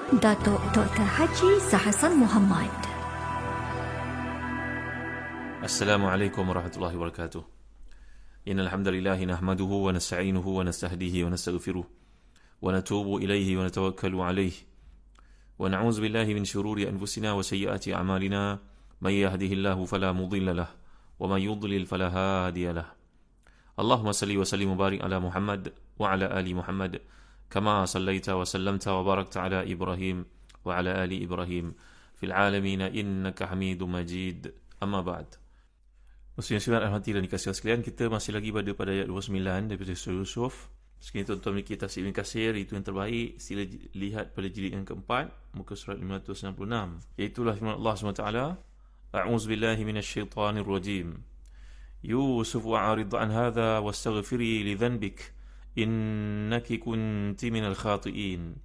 Datuk Dr. Haji Zahasan Muhammad. Assalamualaikum warahmatullahi wabarakatuh. Innal hamdalillah nahmaduhu wa nasta'inuhu wa nastahdihi wa nastaghfiruh wa natubu ilayhi wa natawakkalu alayhi wa na'udzu billahi min shururi anfusina wa sayyiati a'malina may yahdihillahu fala mudilla lahu wa may yudlil fala hadiya lahu. Allahumma salli wa sallim wa barik ala Muhammad wa ala ali Muhammad kama sallaita wa sallamta wa barakta ala Ibrahim wa ala ali Ibrahim fil alamin innaka Hamidum Majid. Amma ba'd. Muslim Syuhud Al-Hati dan dikasih sekalian, kita masih lagi pada ayat 29 daripada surah Yusuf. Sekali tuan-tuan memiliki tafsir Ibn Katsir, itu yang terbaik, sila lihat pada jilid yang keempat, muka surat 566. Iaitulah firman Allah SWT, A'udzubillahi minasyaitanir rajim. Yusuf wa'arid an hadha wastaghfiri li dhanbik innaki kunti minal khati'in.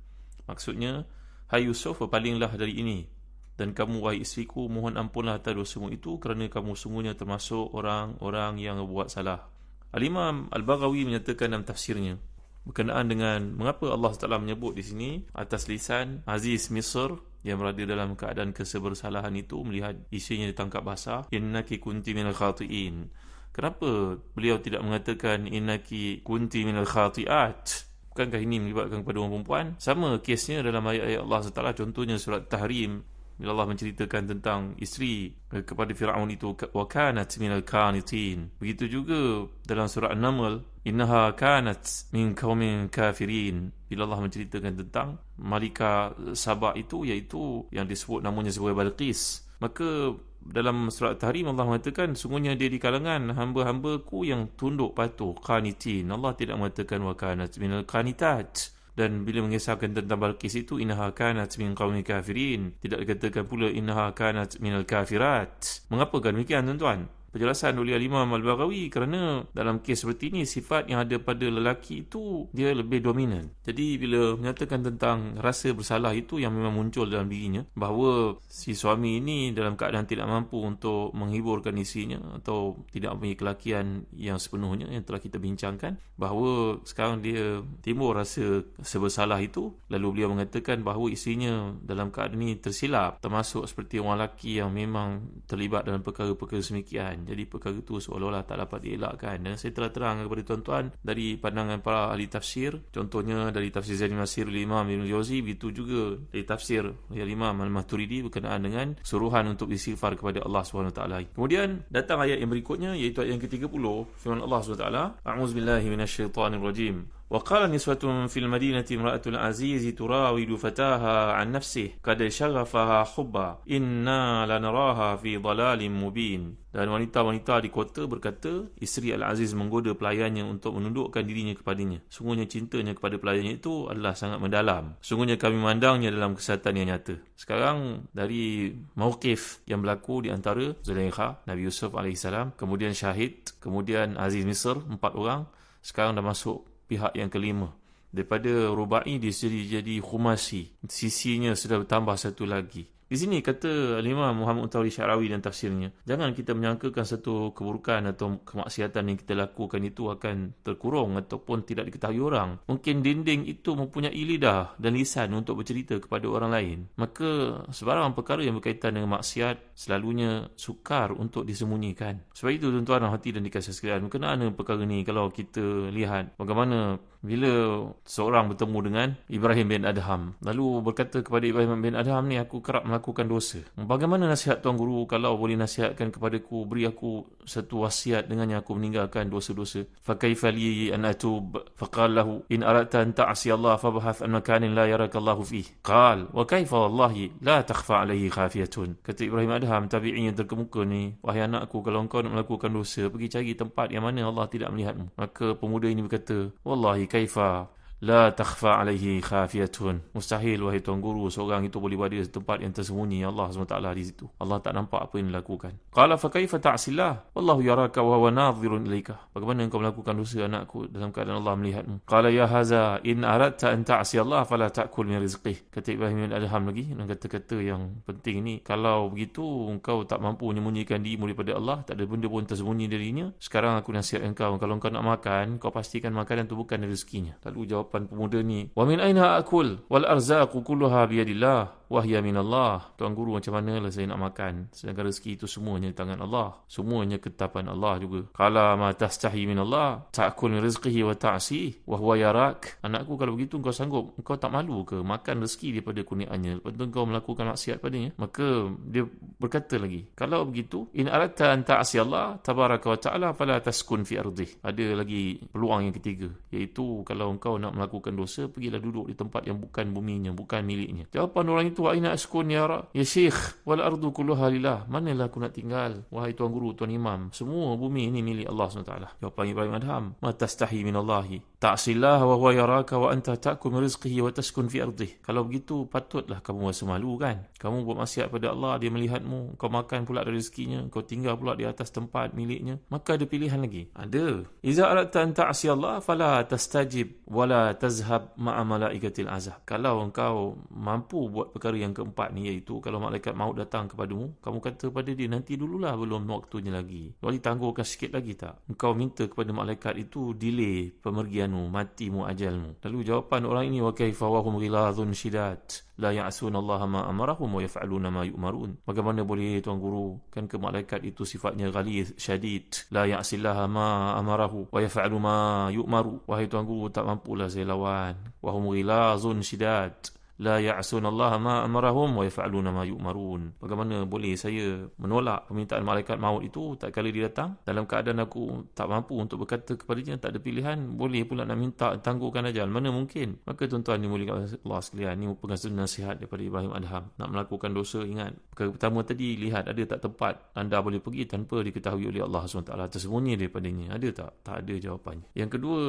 Maksudnya, hai Yusuf, berpalinglah dari ini, dan kamu, wahai isteriku, mohon ampunlah atas dosamu itu, kerana kamu sungguhnya termasuk orang-orang yang berbuat salah. Al-Imam Al-Baghawi menyatakan dalam tafsirnya berkenaan dengan mengapa Allah Taala menyebut di sini atas lisan Aziz Misr yang berada dalam keadaan kesebersalahan itu, melihat isinya ditangkap basah, innaki kunti minal khati'in. Kenapa beliau tidak mengatakan innaki kunti minal khati'at? Bukankah ini melibatkan kepada orang perempuan? Sama kesnya dalam ayat-ayat Allah SWT, contohnya surat Tahrim, bila Allah menceritakan tentang isteri kepada Fir'aun itu, wa kanat minal qanitin. Begitu juga dalam surah An-Naml, innaha kanat min qaumin kafirin. Bila Allah menceritakan tentang Malika Sabah itu, iaitu yang disebut namanya sebagai Balqis, maka dalam surat Tahrim Allah mengatakan sungguhnya dia di kalangan hamba-hambaku yang tunduk patuh, qanitin. Allah tidak mengatakan wa kanat minal qanitat. Dan bila mengisahkan tentang Balqis itu, innaha kanat min qaumi kafirin, tidak dikatakan pula innaha kanat minal kafirat. Mengapa kan demikian, tuan-tuan? Penjelasan oleh Imam Al-Baghawi, kerana dalam kes seperti ini, sifat yang ada pada lelaki itu dia lebih dominan. Jadi bila menyatakan tentang rasa bersalah itu yang memang muncul dalam dirinya, bahawa si suami ini dalam keadaan tidak mampu untuk menghiburkan isinya atau tidak mempunyai kelakian yang sepenuhnya, yang telah kita bincangkan, bahawa sekarang dia timbul rasa sebersalah itu. Lalu beliau mengatakan bahawa isinya dalam keadaan ini tersilap, termasuk seperti orang lelaki yang memang terlibat dalam perkara-perkara semikian. Jadi perkara itu seolah-olah tak dapat dielakkan. Dan saya telah terang kepada tuan-tuan dari pandangan para ahli tafsir, contohnya dari tafsir Zaini Masir Imam Ibn Jauzi, begitu juga dari tafsir Imam Al-Maturidi berkenaan dengan suruhan untuk istighfar kepada Allah SWT. Kemudian datang ayat yang berikutnya, iaitu ayat yang ke-30, firman Allah SWT, A'udzubillahi minasyaitanirrajim. وقال نسوة في المدينة امرأة العزيز تراود فتاها عن نفسه قد شغفها حبا إنا لنراها في ضلال مبين. Dan wanita-wanita di kota berkata, isteri Al-Aziz menggoda pelayannya untuk menundukkan dirinya kepadanya. Sungguhnya cintanya kepada pelayannya itu adalah sangat mendalam. Sungguhnya kami memandangnya dalam kesihatan yang nyata. Sekarang dari mauqif yang berlaku di antara Zulaikha, Nabi Yusuf AS, kemudian Syahid, kemudian Aziz Misr, 4 orang, sekarang dah masuk pihak yang kelima. Daripada Rubai dia jadi Khumasi, sisinya sudah bertambah satu lagi. Di sini kata Imam Muhammad Utawi Syarawi dan tafsirnya, jangan kita menyangkakan satu keburukan atau kemaksiatan yang kita lakukan itu akan terkurung ataupun tidak diketahui orang. Mungkin dinding itu mempunyai lidah dan lisan untuk bercerita kepada orang lain. Maka sebarang perkara yang berkaitan dengan maksiat selalunya sukar untuk disembunyikan. Sebab itu tuan-tuan hati dan dikasih sekalian, berkenaan dengan perkara ini, kalau kita lihat bagaimana bila seorang bertemu dengan Ibrahim bin Adham, lalu berkata kepada Ibrahim bin Adham ni, aku kerap melakukan dosa. Bagaimana nasihat Tuan Guru kalau boleh nasihatkan kepadaku, beri aku satu wasiat dengannya aku meninggalkan dosa-dosa. Fakaifa li an atub? Faqala lahu in aradta an ta'si Allah fabhath an makanin la yaraka Allah fihi. Qal wa kaifa wallahi la takhfa alayhi khafiyatun. Kata Ibrahim Adham, tabi'in yang terkemuka ni, wahai anakku, kalau engkau nak melakukan dosa, pergi cari tempat yang mana Allah tidak melihatmu. Maka pemuda ini berkata, wallahi kaifa la takhfa alaihi khafiyatun. Mustahil wahai Tuan Guru, seorang itu boleh berada di tempat yang tersembunyi Allah SWT di situ. Allah tak nampak apa yang dilakukan. Qala fa kaifa ta'sillah wallahu yaraka wa huwa nadhirun ilaika. Bagaimana engkau melakukan dosa anakku dalam keadaan Allah melihatmu? Qala ya haza in aradta an ta'si Allah fala ta'kul min rizqih. Kata Ibrahim bin Adham lagi dengan kata-kata yang penting ini, kalau begitu engkau tak mampu menyembunyikan dirimu daripada Allah, tak ada benda pun tersembunyi darinya, sekarang aku nasihat engkau, kalau engkau nak makan, kau pastikan makanan itu bukan rezekinya. Lalu jawapan jawapan pemuda ni, wa min aina akul wal arzaqu kulluha biyadillah wa hiya minallah. Tuan guru, macam manalah saya nak makan sedangkan rezeki itu semuanya di tangan Allah, semuanya ketetapan Allah juga. Qala ma tastahi minallah ta'kul min rizqihi wa ta'si wa huwa yarak. Anakku, kalau begitu engkau sanggup, engkau tak malu ke makan rezeki daripada kurniaannya, lepas tu engkau melakukan maksiat padanya? Maka dia berkata lagi, kalau begitu, in aradta an ta'si Allah tabaraka wa ta'ala fala taskun fi ardih. Ada lagi peluang yang ketiga, iaitu kalau engkau nak melakukan dosa, pergilah duduk di tempat yang bukan buminya, bukan miliknya. Jawapan orang itu, wa aina askun ya syekh wal ardu kulluha lillah. Manalah aku nak tinggal, wahai tuan guru, tuan imam, semua bumi ini milik Allah SWT. Jawapan Ibrahim Adham, ma tastahi minallahi ta'sillah wa huwa yaraka wa anta ta'kul min rizqihi wa taskun fi ardih. Kalau begitu, patutlah kamu rasa malu kan? Kamu buat maksiat pada Allah, dia melihatmu, kau makan pula dari rezekinya, kau tinggal pula di atas tempat miliknya. Maka ada pilihan lagi. Ada. Iza aradta an ta'si Allah fala tastajib wala tazhab ma'a malaikatil azab. Kalau engkau mampu buat perkara yang keempat ni, iaitu kalau malaikat maut datang kepadamu, kamu kata pada dia, nanti dululah, belum waktunya lagi, boleh tangguhkan sikit lagi tak? Engkau minta kepada malaikat itu delay pemergianmu, matimu, ajalmu. Lalu jawapan orang ini, wa kaifa wa hum ghilazun shidat la ya'suna Allah ma amarahum wa yaf'aluna ma yu'marun. Bagaimana boleh tuan guru, kan ke malaikat itu sifatnya ghaliz, syadid, la ya'sillaha ma amarahu wa yaf'alu ma yu'maru. Wahai tuan guru, tak mampulah saya lawan. Wa hum ghilazun shidat la ya'sun Allah ma amarahum wa yaf'aluna ma yu'marun. Bagaimana boleh saya menolak permintaan malaikat maut itu tak kala dia datang, dalam keadaan aku tak mampu untuk berkata kepadanya, tak ada pilihan, boleh pula nak minta tangguhkan ajal? Mana mungkin? Maka tuan-tuan dimuliakan Allah sekalian, ini merupakan nasihat daripada Ibrahim Adham. Nak melakukan dosa, ingat perkara pertama tadi, lihat ada tak tempat anda boleh pergi tanpa diketahui oleh Allah SWT, tersembunyi daripadanya? Ada tak? Tak ada jawapannya. Yang kedua,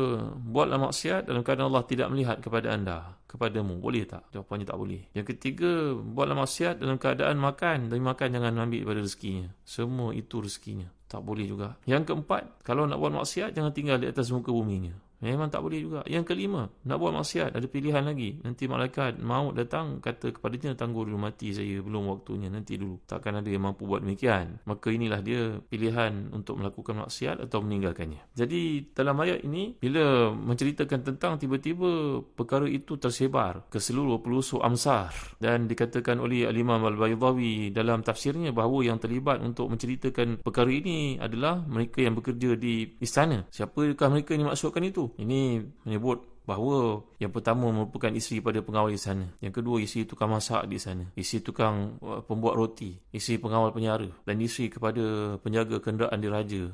buatlah maksiat dalam keadaan Allah tidak melihat kepada anda, kepadamu, boleh tak? Jawapannya tak boleh. Yang ketiga, buatlah maksiat dalam keadaan makan, tapi makan jangan ambil daripada rezekinya, semua itu rezekinya, tak boleh juga. Yang keempat, kalau nak buat maksiat, jangan tinggal di atas muka buminya, memang tak boleh juga. Yang kelima, nak buat maksiat, ada pilihan lagi. Nanti malaikat maut datang, kata kepadanya, tangguh dulu, mati saya, belum waktunya, nanti dulu. Takkan ada yang mampu buat demikian. Maka inilah dia pilihan untuk melakukan maksiat atau meninggalkannya. Jadi dalam ayat ini, bila menceritakan tentang tiba-tiba perkara itu tersebar ke seluruh pelosok Amsar, dan dikatakan oleh Al-Imam Al-Baydawi dalam tafsirnya bahawa yang terlibat untuk menceritakan perkara ini adalah mereka yang bekerja di istana. Siapakah mereka yang dimaksudkan itu? Ini menyebut bahawa yang pertama merupakan isteri pada pengawal di sana, yang kedua isteri tukang masak di sana, isteri tukang pembuat roti, isteri pengawal penjara, dan isteri kepada penjaga kenderaan diraja,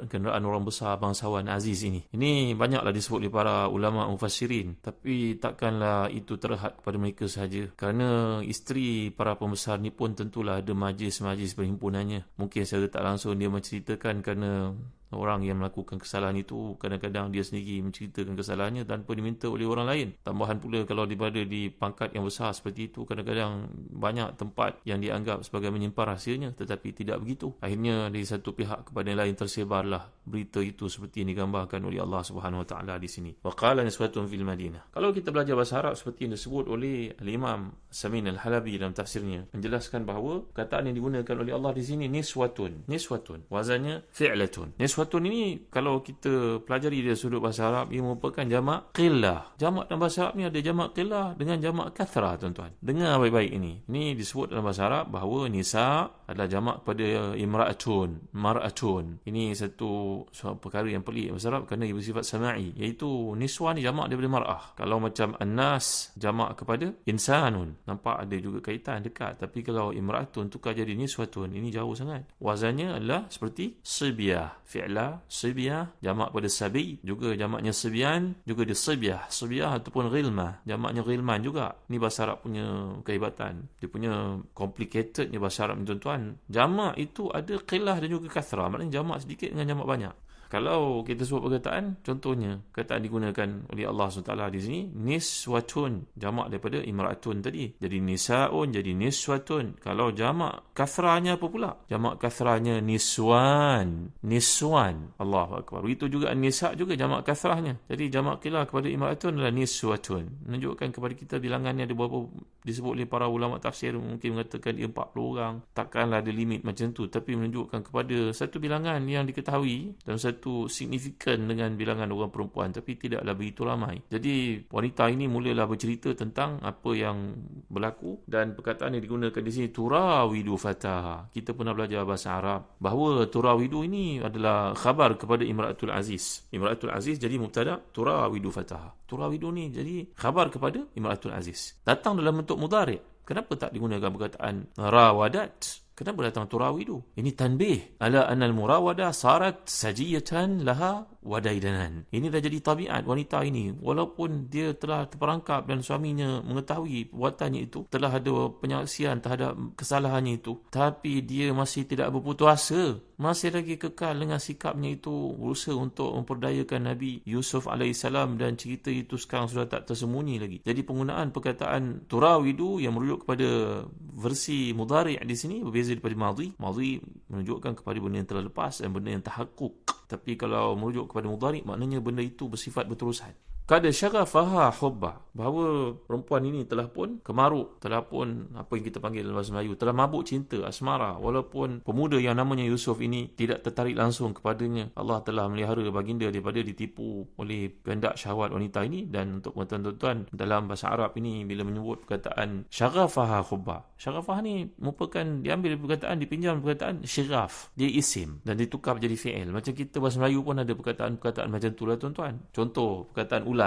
kenderaan orang besar, bangsawan aziz ini. Ini banyaklah disebut oleh para ulama mufassirin, tapi takkanlah itu terhad kepada mereka sahaja, kerana isteri para pembesar ni pun tentulah ada majlis-majlis perhimpunannya. Mungkin secara tak langsung dia menceritakan, kerana orang yang melakukan kesalahan itu kadang-kadang dia sendiri menceritakan kesalahannya tanpa diminta oleh orang lain. Tambahan pula, kalau berada di pangkat yang besar seperti itu, kadang-kadang banyak tempat yang dianggap sebagai menyimpan rahsianya, tetapi tidak begitu. Akhirnya dari satu pihak kepada yang lain tersebarlah berita itu seperti yang digambarkan oleh Allah Subhanahu Wa Taala di sini. Wa qala niswatun fil Madinah. Kalau kita belajar bahasa Arab seperti yang disebut oleh Al-Imam Samin Al-Halabi dalam tafsirnya, menjelaskan bahawa kataan yang digunakan oleh Allah di sini niswatun. Niswatun wazannya fi'latun. Niswatun ini kalau kita pelajari dari sudut bahasa Arab, ia merupakan jamak qillah. Jamak dalam bahasa Arab ni ada jamak qillah dengan jamak kathrah, tuan-tuan. Dengar baik-baik ini. Ini disebut dalam bahasa Arab bahawa nisa adalah jamak pada imra'atun, mar'atun. Ini satu perkara yang pelik bahasa Arab kerana ia bersifat sama'i, iaitu niswan ni jamak daripada mar'ah. Kalau macam an-nas jamak kepada insanun, nampak ada juga kaitan dekat. Tapi kalau imra'atun tukar jadi niswatun, ini jauh sangat. Wazannya adalah seperti sibyah, fi'la sibyah, jamak pada sabi, juga jamaknya sibyan, juga di sibyah, sibyah ataupun ghilmah, jamaknya ghilman juga. Ini bahasa Arab punya kehebatan, dia punya complicatednya bahasa Arab ni, tuan-tuan. Jamak itu ada qillah dan juga kathrah, maknanya jamak sedikit dengan jamak banyak. Kalau kita sebut perkataan, contohnya perkataan digunakan oleh Allah SWT di sini, niswatun, jamak daripada imra'atun tadi, jadi nisaun, jadi niswatun. Kalau jamak kathrahnya apa pula? Jamak kathrahnya niswan, niswan. Allahu Akbar. Itu juga nisa juga jamak kathrahnya. Jadi jamak qillah kepada imra'atun adalah niswatun. Menunjukkan kepada kita bilangannya ada berapa disebut oleh para ulama tafsir, mungkin mengatakan dia 40 orang. Takkanlah ada limit macam tu, tapi menunjukkan kepada satu bilangan yang diketahui dan satu signifikan dengan bilangan orang perempuan, tapi tidaklah begitu ramai. Jadi wanita ini mulalah bercerita tentang apa yang berlaku, dan perkataan yang digunakan di sini turawidu fataha. Kita pernah belajar bahasa Arab bahawa turawidu ini adalah khabar kepada Imra'atul Aziz. Imra'atul Aziz jadi mubtada, turawidu fataha. Turawidu ni jadi khabar kepada Imra'atul Aziz. Datang dalam bentuk mudhari'. Kenapa tak digunakan perkataan rawadat? Kenapa datang turawidu? Ini tanbih ala anna al-murawadah sarat sajiyatan laha wadaidanan. Ini dah jadi tabiat wanita ini, walaupun dia telah terperangkap dan suaminya mengetahui perbuatannya itu, telah ada penyaksian terhadap kesalahannya itu, tapi dia masih tidak berputus asa, masih lagi kekal dengan sikapnya itu, berusaha untuk memperdayakan Nabi Yusuf AS, dan cerita itu sekarang sudah tak tersembunyi lagi. Jadi penggunaan perkataan turawidu yang merujuk kepada versi mudhari' di sini berbeza daripada madhi. Madhi menunjukkan kepada benda yang telah lepas dan benda yang tahakkuk. Tapi kalau merujuk kepada mudhari', maknanya benda itu bersifat berterusan. Kada syaghafaha hubba, bahawa perempuan ini telah pun kemaruk, telah pun apa yang kita panggil dalam bahasa Melayu, telah mabuk cinta, asmara, walaupun pemuda yang namanya Yusuf ini tidak tertarik langsung kepadanya. Allah telah melihara baginda daripada ditipu oleh kehendak syahwat wanita ini. Dan untuk tuan-tuan dalam bahasa Arab ini, bila menyebut perkataan syaghafaha hubba, syaghafah ni merupakan diambil perkataan, dipinjam perkataan syaghaf, dia isim dan ditukar menjadi fi'il. Macam kita bahasa Melayu pun ada perkataan-perkataan macam tu lah tuan-tuan. Contoh perkataan ular.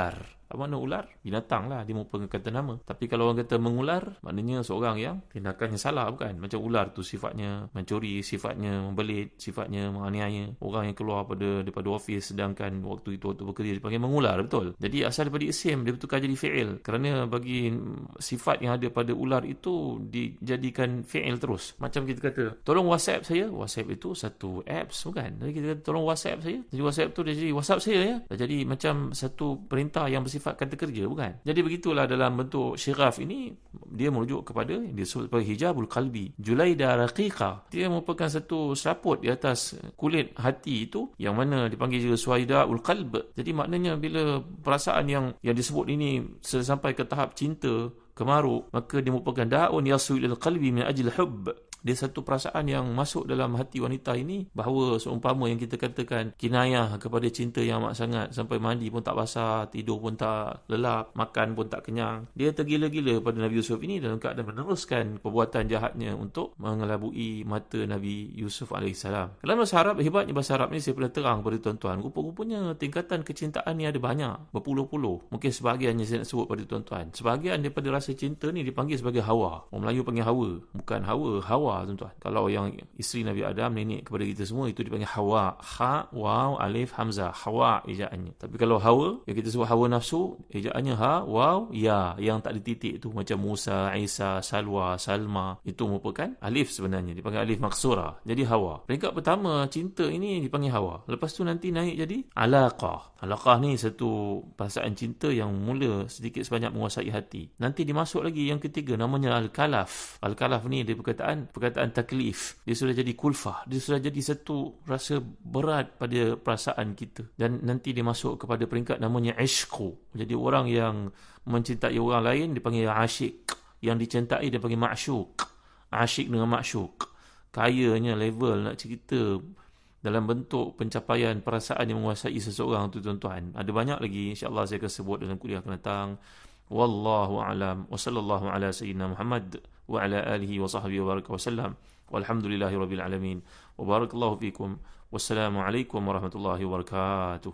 Apa makna ular? Binatang lah, dia merupakan kata nama. Tapi kalau orang kata mengular, maknanya seorang yang tindakannya salah, bukan? Macam ular tu sifatnya mencuri, sifatnya membelit, sifatnya menganiaya orang yang keluar daripada ofis, sedangkan waktu itu waktu bekerja dipanggil mengular, betul? Jadi asal daripada isim, dia bertukar jadi fi'il, kerana bagi sifat yang ada pada ular itu dijadikan fi'il terus. Macam kita kata, tolong WhatsApp saya. WhatsApp itu satu apps, bukan? Jadi kita kata tolong WhatsApp saya. Jadi WhatsApp tu dia jadi WhatsApp saya ya. Jadi macam satu perintah yang bersifat kata kerja, bukan? Jadi begitulah dalam bentuk syaghaf ini, dia merujuk kepada yang disebut sebagai hijabul qalbi, julaida raqiqa. Dia merupakan satu seraput di atas kulit hati itu, yang mana dipanggil juga suwaidaul qalb. Jadi maknanya bila perasaan yang disebut ini sampai ke tahap cinta, kemaruk, maka dia merupakan da'un yasu ilal qalbi min ajli hubb. Dia satu perasaan yang masuk dalam hati wanita ini, bahawa seumpama yang kita katakan kinayah kepada cinta yang amat sangat, sampai mandi pun tak basah, tidur pun tak lelap, makan pun tak kenyang. Dia tergila-gila pada Nabi Yusuf ini dalam keadaan meneruskan perbuatan jahatnya untuk mengelabui mata Nabi Yusuf AS. Dalam bahasa Arab, hebatnya bahasa Arab ni saya pernah terang kepada tuan-tuan, rupa-rupanya tingkatan kecintaan ni ada banyak, berpuluh-puluh. Mungkin sebahagiannya saya nak sebut pada tuan-tuan. Sebahagian daripada rasa cinta ni dipanggil sebagai hawa. Orang Melayu panggil hawa, bukan hawa, tuan-tuan. Kalau yang isteri Nabi Adam, nenek kepada kita semua, itu dipanggil hawa. Ha, waw, alif, hamzah. Hawa ejaannya. Tapi kalau hawa, yang kita sebut hawa nafsu, ejaannya ha, waw, ya. Yang tak ada titik tu, macam Musa, Isa, Salwa, Salma, itu merupakan alif sebenarnya. Dipanggil alif maksura. Jadi hawa. Peringkat pertama, cinta ini dipanggil hawa. Lepas tu nanti naik jadi alaqah. Alaqah ni satu perasaan cinta yang mula sedikit sebanyak menguasai hati. Nanti dimasuk lagi yang ketiga, namanya al-kalaf. Al-kalaf ni dia perkataan taklif. Dia sudah jadi kulfah. Dia sudah jadi satu rasa berat pada perasaan kita. Dan nanti dia masuk kepada peringkat namanya ishqu. Jadi orang yang mencintai orang lain dipanggil asyik. Yang dicintai dia panggil ma'syuq. Asyik dengan ma'syuq. Kayanya level nak cerita dalam bentuk pencapaian perasaan yang menguasai seseorang tu tuan-tuan. Ada banyak lagi, insya-Allah saya akan sebut dalam kuliah akan datang. Wallahu a'lam wa sallallahu ala sayyidina Muhammad wa ala alihi wa sahbihi wa baraka wa sallam. Walhamdulillahi rabbil alamin. Wa barakallahu fikum. Wassalamu alaikum warahmatullahi wabarakatuh.